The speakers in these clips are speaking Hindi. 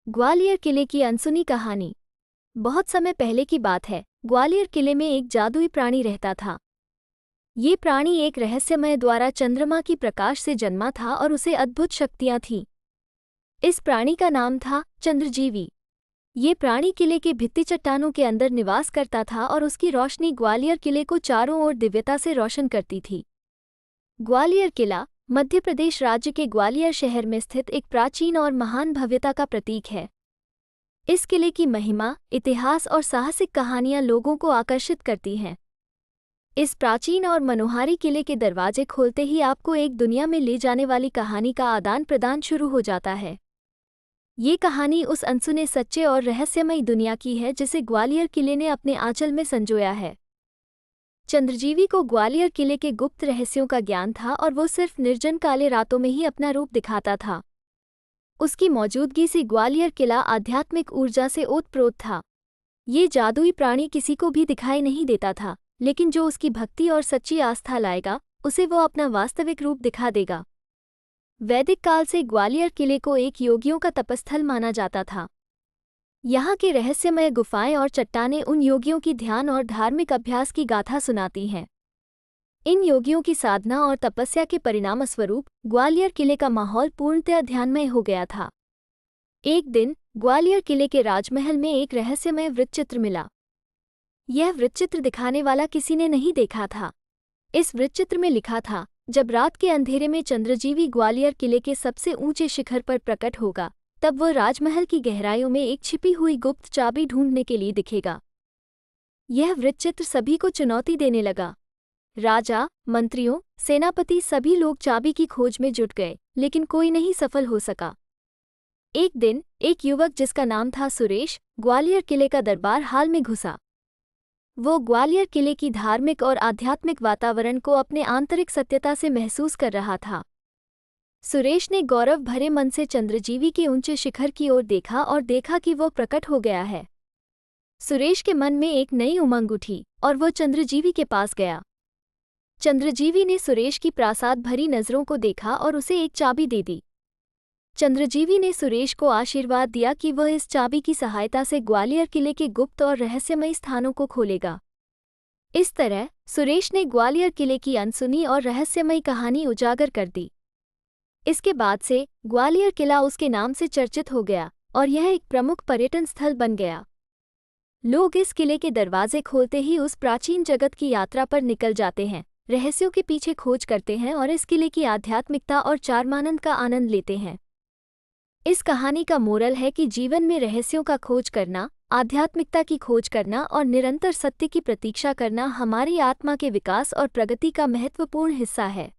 ग्वालियर किले की अनसुनी कहानी। बहुत समय पहले की बात है। ग्वालियर किले में एक जादुई प्राणी रहता था। ये प्राणी एक रहस्यमय द्वारा चंद्रमा की प्रकाश से जन्मा था और उसे अद्भुत शक्तियां थीं। इस प्राणी का नाम था चंद्रजीवी। ये प्राणी किले के भित्ति चट्टानों के अंदर निवास करता था और उसकी रोशनी ग्वालियर किले को चारों ओर दिव्यता से रोशन करती थी। ग्वालियर किला मध्य प्रदेश राज्य के ग्वालियर शहर में स्थित एक प्राचीन और महान भव्यता का प्रतीक है। इस किले की महिमा, इतिहास और साहसिक कहानियां लोगों को आकर्षित करती हैं। इस प्राचीन और मनोहारी किले के दरवाजे खोलते ही आपको एक दुनिया में ले जाने वाली कहानी का आदान प्रदान शुरू हो जाता है। ये कहानी उस अनसुने, सच्चे और रहस्यमयी दुनिया की है जिसे ग्वालियर किले ने अपने आंचल में संजोया है। चंद्रजीवी को ग्वालियर किले के गुप्त रहस्यों का ज्ञान था और वो सिर्फ निर्जन काले रातों में ही अपना रूप दिखाता था। उसकी मौजूदगी से ग्वालियर किला आध्यात्मिक ऊर्जा से ओतप्रोत था। ये जादुई प्राणी किसी को भी दिखाई नहीं देता था, लेकिन जो उसकी भक्ति और सच्ची आस्था लाएगा, उसे वो अपना वास्तविक रूप दिखा देगा। वैदिक काल से ग्वालियर किले को एक योगियों का तपस्थल माना जाता था। यहाँ के रहस्यमय गुफाएं और चट्टानें उन योगियों की ध्यान और धार्मिक अभ्यास की गाथा सुनाती हैं। इन योगियों की साधना और तपस्या के परिणामस्वरूप ग्वालियर किले का माहौल पूर्णतः ध्यानमय हो गया था। एक दिन ग्वालियर किले के राजमहल में एक रहस्यमय वृत्तचित्र मिला। यह वृत्तचित्र दिखाने वाला किसी ने नहीं देखा था। इस वृत्तचित्र में लिखा था, जब रात के अंधेरे में चंद्रजीवी ग्वालियर किले के सबसे ऊंचे शिखर पर प्रकट होगा, तब वह राजमहल की गहराइयों में एक छिपी हुई गुप्त चाबी ढूंढने के लिए दिखेगा। यह वृत्तचित्र सभी को चुनौती देने लगा। राजा, मंत्रियों, सेनापति सभी लोग चाबी की खोज में जुट गए, लेकिन कोई नहीं सफल हो सका। एक दिन एक युवक जिसका नाम था सुरेश, ग्वालियर किले का दरबार हाल में घुसा। वो ग्वालियर किले की धार्मिक और आध्यात्मिक वातावरण को अपने आंतरिक सत्यता से महसूस कर रहा था। सुरेश ने गौरव भरे मन से चंद्रजीवी के ऊंचे शिखर की ओर देखा और देखा कि वो प्रकट हो गया है। सुरेश के मन में एक नई उमंग उठी और वो चंद्रजीवी के पास गया। चंद्रजीवी ने सुरेश की प्रासाद भरी नजरों को देखा और उसे एक चाबी दे दी। चंद्रजीवी ने सुरेश को आशीर्वाद दिया कि वह इस चाबी की सहायता से ग्वालियर किले के गुप्त और रहस्यमयी स्थानों को खोलेगा। इस तरह सुरेश ने ग्वालियर किले की अनसुनी और रहस्यमयी कहानी उजागर कर दी। इसके बाद से ग्वालियर किला उसके नाम से चर्चित हो गया और यह एक प्रमुख पर्यटन स्थल बन गया। लोग इस किले के दरवाजे खोलते ही उस प्राचीन जगत की यात्रा पर निकल जाते हैं, रहस्यों के पीछे खोज करते हैं और इस किले की आध्यात्मिकता और चारमानंद का आनंद लेते हैं। इस कहानी का मोरल है कि जीवन में रहस्यों का खोज करना, आध्यात्मिकता की खोज करना और निरंतर सत्य की प्रतीक्षा करना हमारी आत्मा के विकास और प्रगति का महत्वपूर्ण हिस्सा है।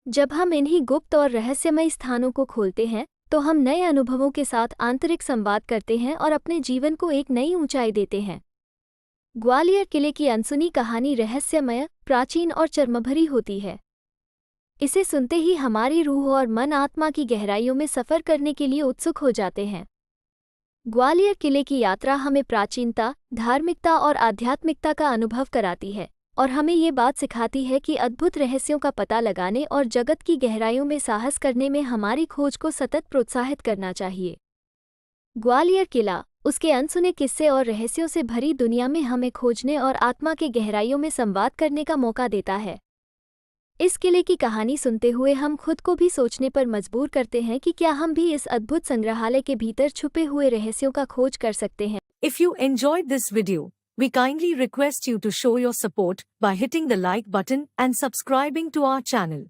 जब हम इन्हीं गुप्त और रहस्यमयी स्थानों को खोलते हैं, तो हम नए अनुभवों के साथ आंतरिक संवाद करते हैं और अपने जीवन को एक नई ऊंचाई देते हैं। ग्वालियर किले की अनसुनी कहानी रहस्यमय, प्राचीन और चर्मभरी होती है। इसे सुनते ही हमारी रूह और मन आत्मा की गहराइयों में सफ़र करने के लिए उत्सुक हो जाते हैं। ग्वालियर किले की यात्रा हमें प्राचीनता, धार्मिकता और आध्यात्मिकता का अनुभव कराती है और हमें ये बात सिखाती है कि अद्भुत रहस्यों का पता लगाने और जगत की गहराइयों में साहस करने में हमारी खोज को सतत प्रोत्साहित करना चाहिए। ग्वालियर किला उसके अनसुने किस्से और रहस्यों से भरी दुनिया में हमें खोजने और आत्मा के गहराइयों में संवाद करने का मौका देता है। इस किले की कहानी सुनते हुए हम खुद को भी सोचने पर मजबूर करते हैं कि क्या हम भी इस अद्भुत संग्रहालय के भीतर छुपे हुए रहस्यों का खोज कर सकते हैं। If you enjoyed this video, we kindly request you to show your support by hitting the like button and subscribing to our channel.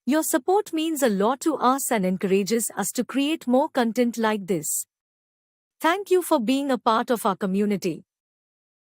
Your support means a lot to us and encourages us to create more content like this. Thank you for being a part of our community.